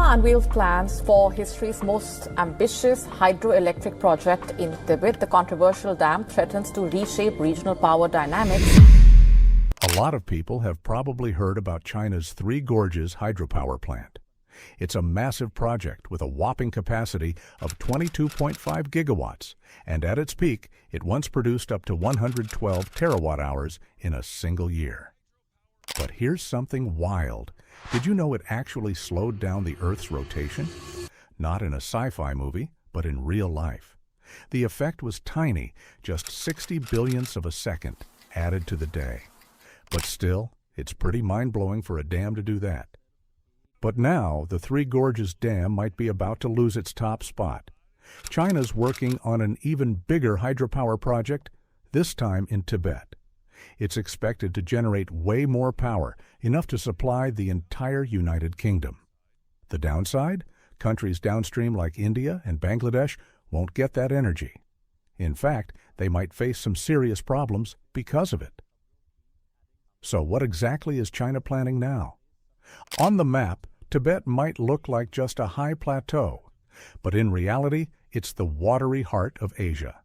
China unveils plans for history's most ambitious hydroelectric project in Tibet. The controversial dam threatens to reshape regional power dynamics. A lot of people have probably heard about China's Three Gorges hydropower plant. It's a massive project with a whopping capacity of 22.5 gigawatts, and at its peak, it once produced up to 112 terawatt-hours in a single year. But here's something wild. Did you know it actually slowed down the Earth's rotation? Not in a sci-fi movie, but in real life. The effect was tiny, just 60 billionths of a second added to the day. But still, it's pretty mind-blowing for a dam to do that. But now, the Three Gorges Dam might be about to lose its top spot. China's working on an even bigger hydropower project, this time in Tibet. It's expected to generate way more power, enough to supply the entire United Kingdom. The downside? Countries downstream like India and Bangladesh won't get that energy. In fact, they might face some serious problems because of it. So what exactly is China planning now? On the map, Tibet might look like just a high plateau, but in reality, it's the watery heart of Asia.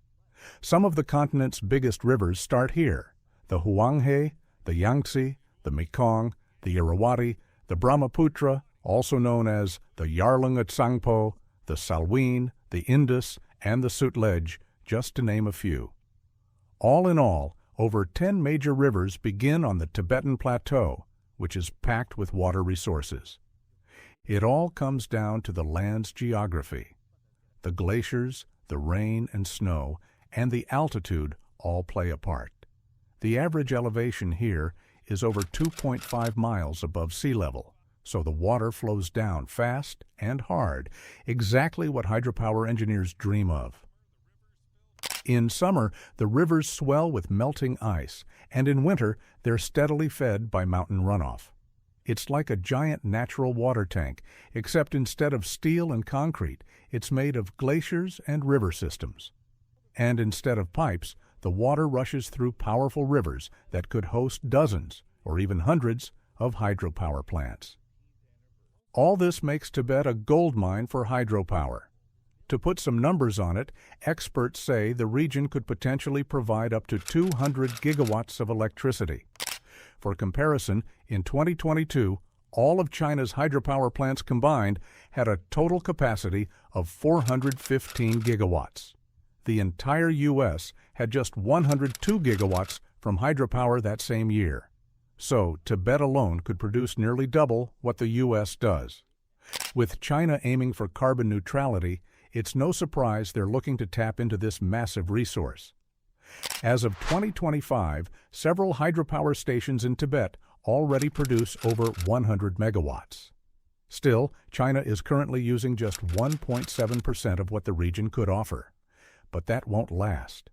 Some of the continent's biggest rivers start here: the Huanghe, the Yangtze, the Mekong, the Irrawaddy, the Brahmaputra, also known as the Yarlong at Tangpo, the Salween, the Indus, and the Sutlej, just to name a few. All in all, over 10 major rivers begin on the Tibetan Plateau, which is packed with water resources. It all comes down to the land's geography. The glaciers, the rain and snow, and the altitude all play a part. The average elevation here is over 2.5 miles above sea level, so the water flows down fast and hard, exactly what hydropower engineers dream of. In summer, the rivers swell with melting ice, and in winter, they're steadily fed by mountain runoff. It's like a giant natural water tank, except instead of steel and concrete, it's made of glaciers and river systems. And instead of pipes, the water rushes through powerful rivers that could host dozens, or even hundreds, of hydropower plants. All this makes Tibet a goldmine for hydropower. To put some numbers on it, experts say the region could potentially provide up to 200 gigawatts of electricity. For comparison, in 2022, all of China's hydropower plants combined had a total capacity of 415 gigawatts. The entire U.S. had just 102 gigawatts from hydropower that same year. So, Tibet alone could produce nearly double what the U.S. does. With China aiming for carbon neutrality, it's no surprise they're looking to tap into this massive resource. As of 2025, several hydropower stations in Tibet already produce over 100 megawatts. Still, China is currently using just 1.7% of what the region could offer. But that won't last.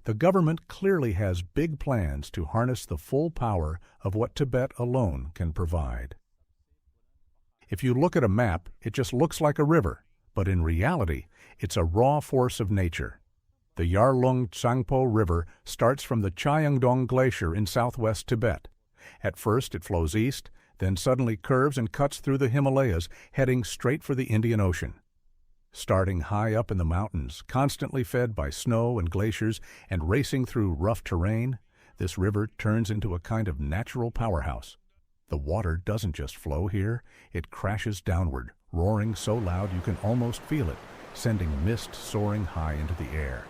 The government clearly has big plans to harness the full power of what Tibet alone can provide. If you look at a map, it just looks like a river. But in reality, it's a raw force of nature. The Yarlong Tangpo River starts from the Chayangdong Glacier in southwest Tibet. At first it flows east, then suddenly curves and cuts through the Himalayas, heading straight for the Indian Ocean. Starting high up in the mountains, constantly fed by snow and glaciers, and racing through rough terrain, this river turns into a kind of natural powerhouse. The water doesn't just flow here, it crashes downward, roaring so loud you can almost feel it, sending mist soaring high into the air.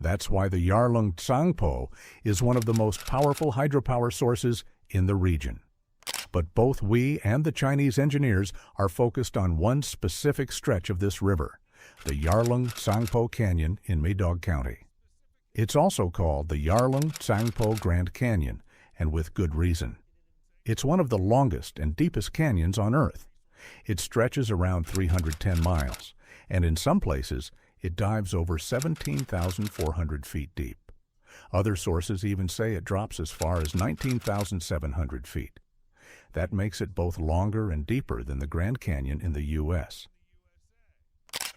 That's why the Yarlong Tangpo is one of the most powerful hydropower sources in the region. But both we and the Chinese engineers are focused on one specific stretch of this river, the Yarlong Tangpo Canyon in Maydog County. It's also called the Yarlong Tangpo Grand Canyon, and with good reason. It's one of the longest and deepest canyons on Earth. It stretches around 310 miles, and in some places, it dives over 17,400 feet deep. Other sources even say it drops as far as 19,700 feet. That makes it both longer and deeper than the Grand Canyon in the U.S.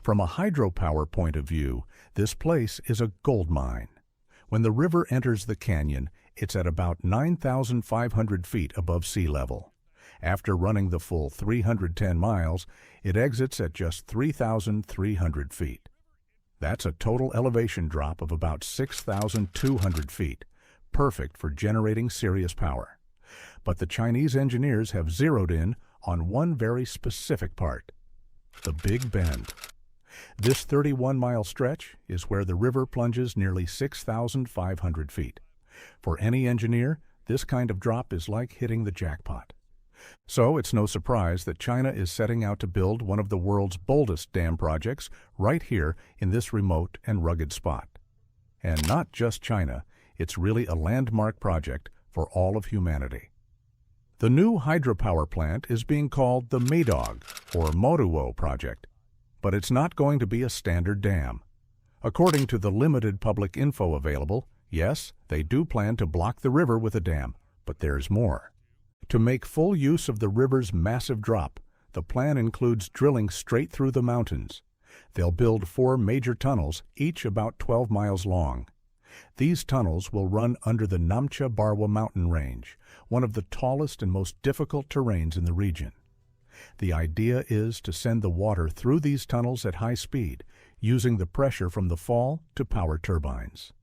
From a hydropower point of view, this place is a gold mine. When the river enters the canyon, it's at about 9,500 feet above sea level. After running the full 310 miles, it exits at just 3,300 feet. That's a total elevation drop of about 6,200 feet, perfect for generating serious power. But the Chinese engineers have zeroed in on one very specific part: the Big Bend. This 31-mile stretch is where the river plunges nearly 6,500 feet. For any engineer, this kind of drop is like hitting the jackpot. So it's no surprise that China is setting out to build one of the world's boldest dam projects right here in this remote and rugged spot. And not just China, it's really a landmark project for all of humanity. The new hydropower plant is being called the Maedog, or Moruo project, but it's not going to be a standard dam. According to the limited public info available, yes, they do plan to block the river with a dam, but there's more. To make full use of the river's massive drop, the plan includes drilling straight through the mountains. They'll build 4 major tunnels, each about 12 miles long. These tunnels will run under the Namcha Barwa mountain range, one of the tallest and most difficult terrains in the region. The idea is to send the water through these tunnels at high speed, using the pressure from the fall to power turbines.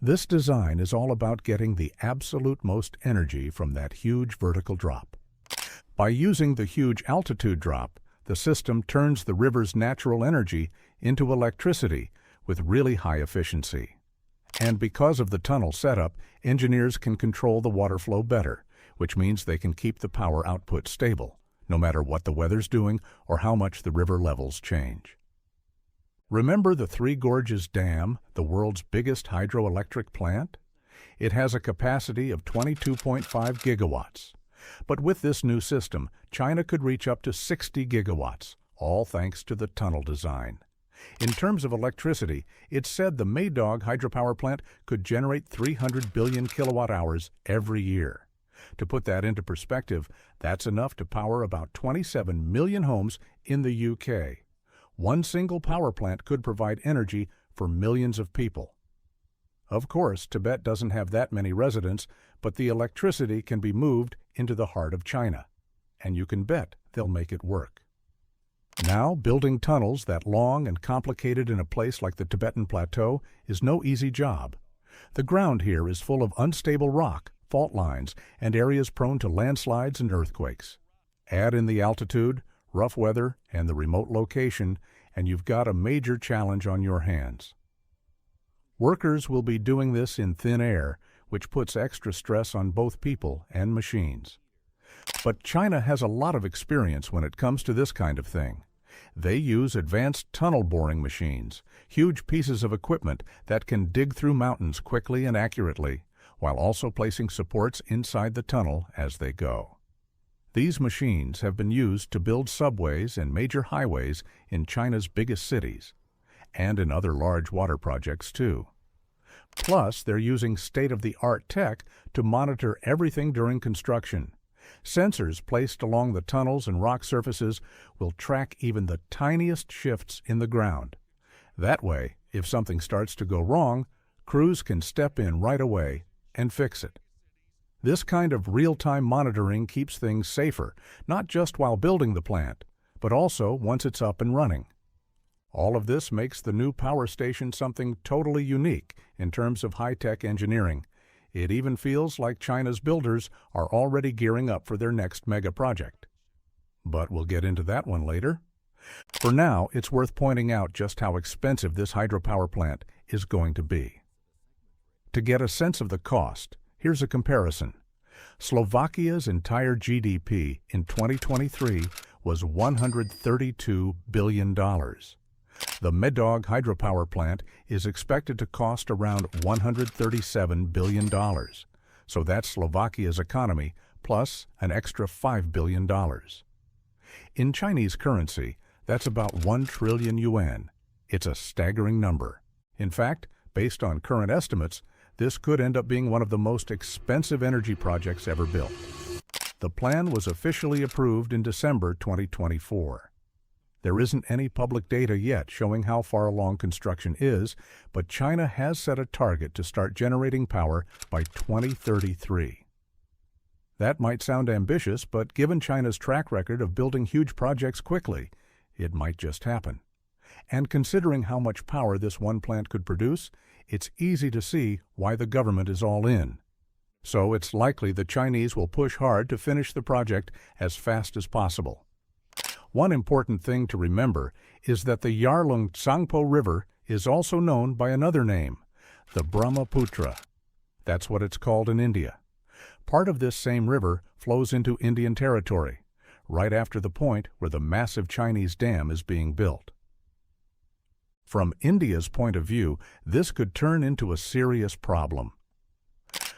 This design is all about getting the absolute most energy from that huge vertical drop. By using the huge altitude drop, the system turns the river's natural energy into electricity with really high efficiency. And because of the tunnel setup, engineers can control the water flow better, which means they can keep the power output stable, no matter what the weather's doing or how much the river levels change. Remember the Three Gorges Dam, the world's biggest hydroelectric plant? It has a capacity of 22.5 gigawatts. But with this new system, China could reach up to 60 gigawatts, all thanks to the tunnel design. In terms of electricity, it's said the Maedog hydropower plant could generate 300 billion kilowatt hours every year. To put that into perspective, that's enough to power about 27 million homes in the UK. One single power plant could provide energy for millions of people. Of course, Tibet doesn't have that many residents, but the electricity can be moved into the heart of China, and you can bet they'll make it work. Now, building tunnels that long and complicated in a place like the Tibetan Plateau is no easy job. The ground here is full of unstable rock, fault lines, and areas prone to landslides and earthquakes. Add in the altitude, rough weather, and the remote location, and you've got a major challenge on your hands. Workers will be doing this in thin air, which puts extra stress on both people and machines. But China has a lot of experience when it comes to this kind of thing. They use advanced tunnel boring machines, huge pieces of equipment that can dig through mountains quickly and accurately, while also placing supports inside the tunnel as they go. These machines have been used to build subways and major highways in China's biggest cities, and in other large water projects too. Plus, they're using state-of-the-art tech to monitor everything during construction. Sensors placed along the tunnels and rock surfaces will track even the tiniest shifts in the ground. That way, if something starts to go wrong, crews can step in right away and fix it. This kind of real-time monitoring keeps things safer, not just while building the plant, but also once it's up and running. All of this makes the new power station something totally unique in terms of high-tech engineering. It even feels like China's builders are already gearing up for their next mega project. But we'll get into that one later. For now, it's worth pointing out just how expensive this hydropower plant is going to be. To get a sense of the cost, here's a comparison. Slovakia's entire GDP in 2023 was $132 billion. The Maedog hydropower plant is expected to cost around $137 billion. So that's Slovakia's economy plus an extra $5 billion. In Chinese currency, that's about 1 trillion yuan. It's a staggering number. In fact, based on current estimates, this could end up being one of the most expensive energy projects ever built. The plan was officially approved in December 2024. There isn't any public data yet showing how far along construction is, but China has set a target to start generating power by 2033. That might sound ambitious, but given China's track record of building huge projects quickly, it might just happen. And considering how much power this one plant could produce, it's easy to see why the government is all in. So it's likely the Chinese will push hard to finish the project as fast as possible. One important thing to remember is that the Yarlong Tangpo River is also known by another name, the Brahmaputra. That's what it's called in India. Part of this same river flows into Indian territory, right after the point where the massive Chinese dam is being built. From India's point of view, this could turn into a serious problem.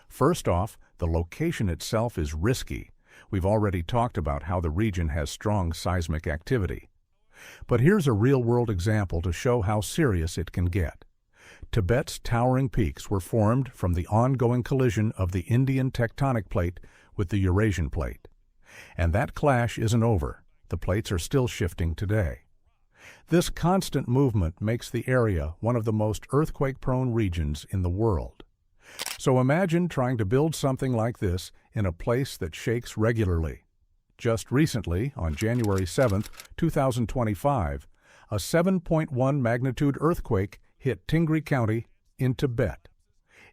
First off, the location itself is risky. We've already talked about how the region has strong seismic activity. But here's a real-world example to show how serious it can get. Tibet's towering peaks were formed from the ongoing collision of the Indian tectonic plate with the Eurasian plate. And that clash isn't over. The plates are still shifting today. This constant movement makes the area one of the most earthquake-prone regions in the world. So imagine trying to build something like this in a place that shakes regularly. Just recently, on January 7, 2025, a 7.1 magnitude earthquake hit Tingri County in Tibet.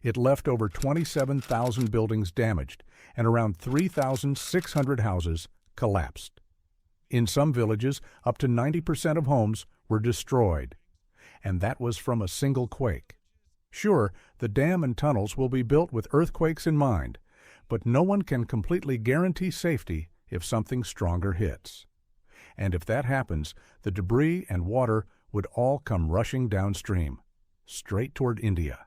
It left over 27,000 buildings damaged and around 3,600 houses collapsed. In some villages, up to 90% of homes were destroyed. And that was from a single quake. Sure, the dam and tunnels will be built with earthquakes in mind, but no one can completely guarantee safety if something stronger hits. And if that happens, the debris and water would all come rushing downstream, straight toward India.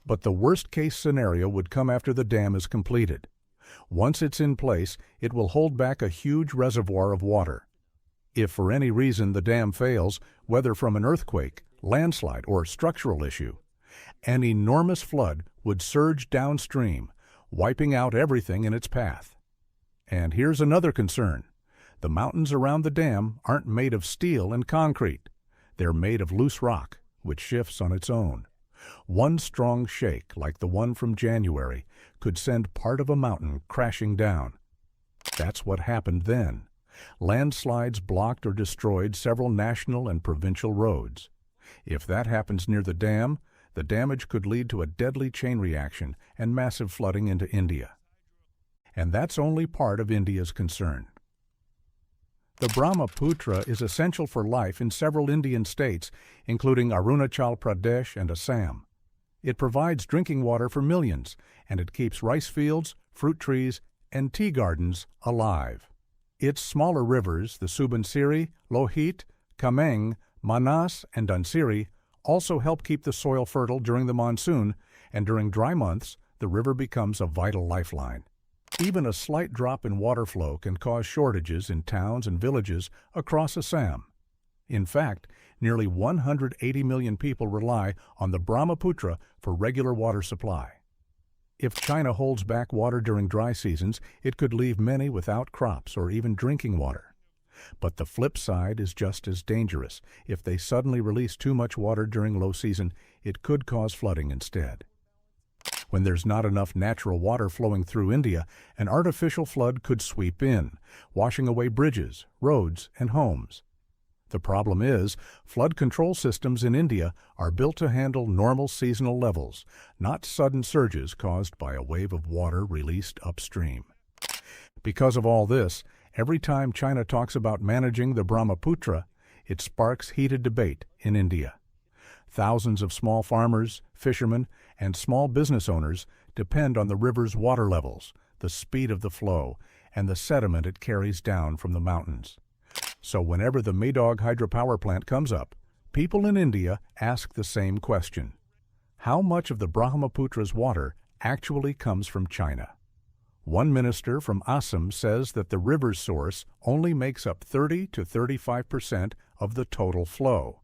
But the worst-case scenario would come after the dam is completed. Once it's in place, it will hold back a huge reservoir of water. If for any reason the dam fails, whether from an earthquake, landslide, or structural issue, an enormous flood would surge downstream, wiping out everything in its path. And here's another concern. The mountains around the dam aren't made of steel and concrete. They're made of loose rock, which shifts on its own. One strong shake, like the one from January, could send part of a mountain crashing down. That's what happened then. Landslides blocked or destroyed several national and provincial roads. If that happens near the dam, the damage could lead to a deadly chain reaction and massive flooding into India. And that's only part of India's concern. The Brahmaputra is essential for life in several Indian states, including Arunachal Pradesh and Assam. It provides drinking water for millions, and it keeps rice fields, fruit trees, and tea gardens alive. Its smaller rivers, the Subansiri, Lohit, Kameng, Manas, and Dhansiri, also help keep the soil fertile during the monsoon, and during dry months, the river becomes a vital lifeline. Even a slight drop in water flow can cause shortages in towns and villages across Assam. In fact, nearly 180 million people rely on the Brahmaputra for regular water supply. If China holds back water during dry seasons, it could leave many without crops or even drinking water. But the flip side is just as dangerous. If they suddenly release too much water during low season, it could cause flooding instead. When there's not enough natural water flowing through India, an artificial flood could sweep in, washing away bridges, roads, and homes. The problem is, flood control systems in India are built to handle normal seasonal levels, not sudden surges caused by a wave of water released upstream. Because of all this, every time China talks about managing the Brahmaputra, it sparks heated debate in India. Thousands of small farmers, fishermen, and small business owners depend on the river's water levels, the speed of the flow, and the sediment it carries down from the mountains. So whenever the Medog hydropower plant comes up, people in India ask the same question. How much of the Brahmaputra's water actually comes from China? One minister from Assam says that the river's source only makes up 30 to 35% of the total flow.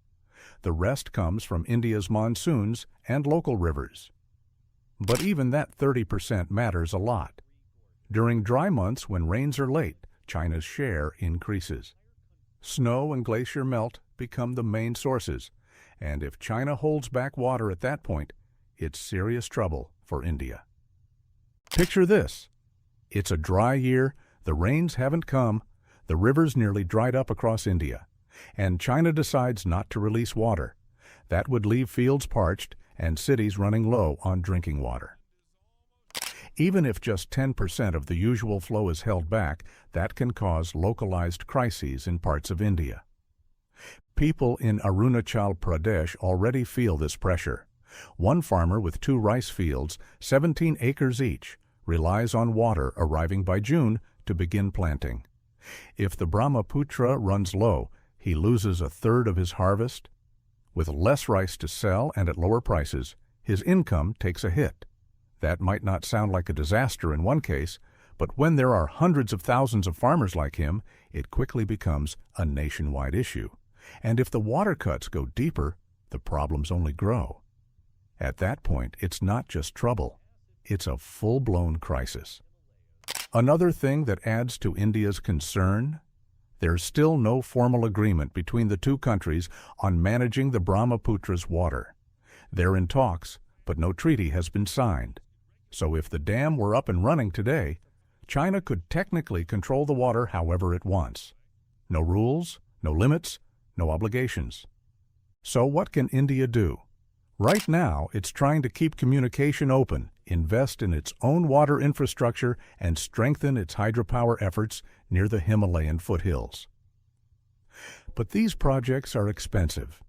The rest comes from India's monsoons and local rivers. But even that 30% matters a lot. During dry months when rains are late, China's share increases. Snow and glacier melt become the main sources, and if China holds back water at that point, it's serious trouble for India. Picture this. It's a dry year, the rains haven't come, the rivers nearly dried up across India, and China decides not to release water. That would leave fields parched and cities running low on drinking water. Even if just 10% of the usual flow is held back, that can cause localized crises in parts of India. People in Arunachal Pradesh already feel this pressure. One farmer with 2 rice fields, 17 acres each, relies on water arriving by June to begin planting. If the Brahmaputra runs low, he loses a third of his harvest. With less rice to sell and at lower prices, his income takes a hit. That might not sound like a disaster in one case, but when there are hundreds of thousands of farmers like him, it quickly becomes a nationwide issue. And if the water cuts go deeper, the problems only grow. At that point, it's not just trouble, it's a full-blown crisis. Another thing that adds to India's concern: there's still no formal agreement between the two countries on managing the Brahmaputra's water. They're in talks, but no treaty has been signed. So if the dam were up and running today, China could technically control the water however it wants. No rules, no limits, no obligations. So what can India do? Right now, it's trying to keep communication open, invest in its own water infrastructure, and strengthen its hydropower efforts near the Himalayan foothills. But these projects are expensive.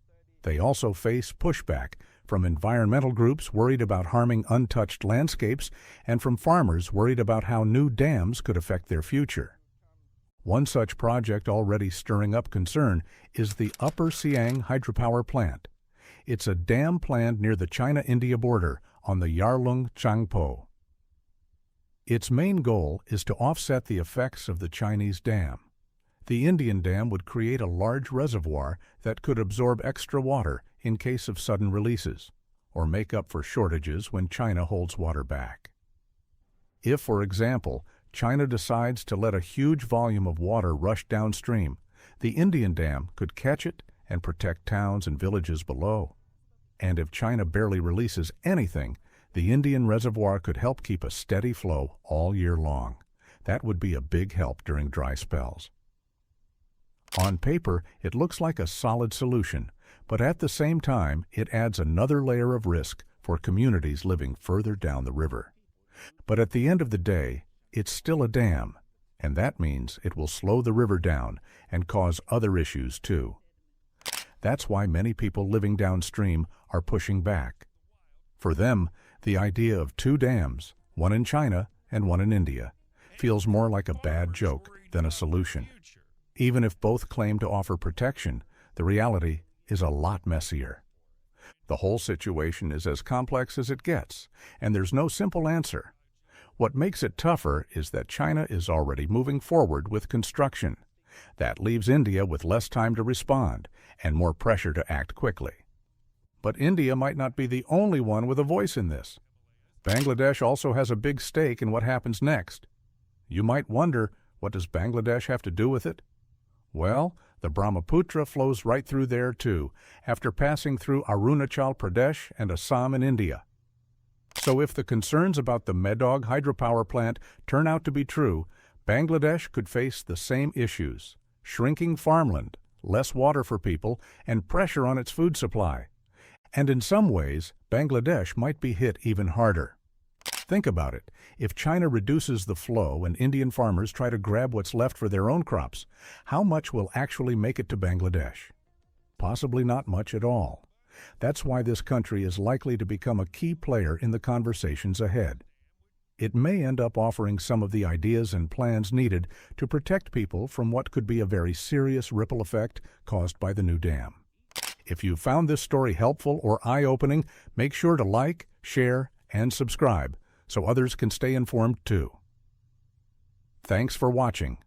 They also face pushback from environmental groups worried about harming untouched landscapes and from farmers worried about how new dams could affect their future. One such project already stirring up concern is the Upper Siang hydropower plant. It's a dam planned near the China-India border on the Yarlong Tangpo. Its main goal is to offset the effects of the Chinese dam. The Indian dam would create a large reservoir that could absorb extra water in case of sudden releases, or make up for shortages when China holds water back. If, for example, China decides to let a huge volume of water rush downstream, the Indian dam could catch it and protect towns and villages below. And if China barely releases anything, the Indian reservoir could help keep a steady flow all year long. That would be a big help during dry spells. On paper, it looks like a solid solution, but at the same time, it adds another layer of risk for communities living further down the river. But at the end of the day, it's still a dam, and that means it will slow the river down and cause other issues too. That's why many people living downstream are pushing back. For them, the idea of 2 dams, one in China and one in India, feels more like a bad joke than a solution. Even if both claim to offer protection, the reality is a lot messier. The whole situation is as complex as it gets, and there's no simple answer. What makes it tougher is that China is already moving forward with construction. That leaves India with less time to respond and more pressure to act quickly. But India might not be the only one with a voice in this. Bangladesh also has a big stake in what happens next. You might wonder, what does Bangladesh have to do with it? Well, the Brahmaputra flows right through there too, after passing through Arunachal Pradesh and Assam in India. So if the concerns about the Medog hydropower plant turn out to be true, Bangladesh could face the same issues: shrinking farmland, less water for people, and pressure on its food supply. And in some ways, Bangladesh might be hit even harder. Think about it. If China reduces the flow and Indian farmers try to grab what's left for their own crops, how much will actually make it to Bangladesh? Possibly not much at all. That's why this country is likely to become a key player in the conversations ahead. It may end up offering some of the ideas and plans needed to protect people from what could be a very serious ripple effect caused by the new dam. If you found this story helpful or eye-opening, make sure to like, share, and subscribe so others can stay informed too. Thanks for watching.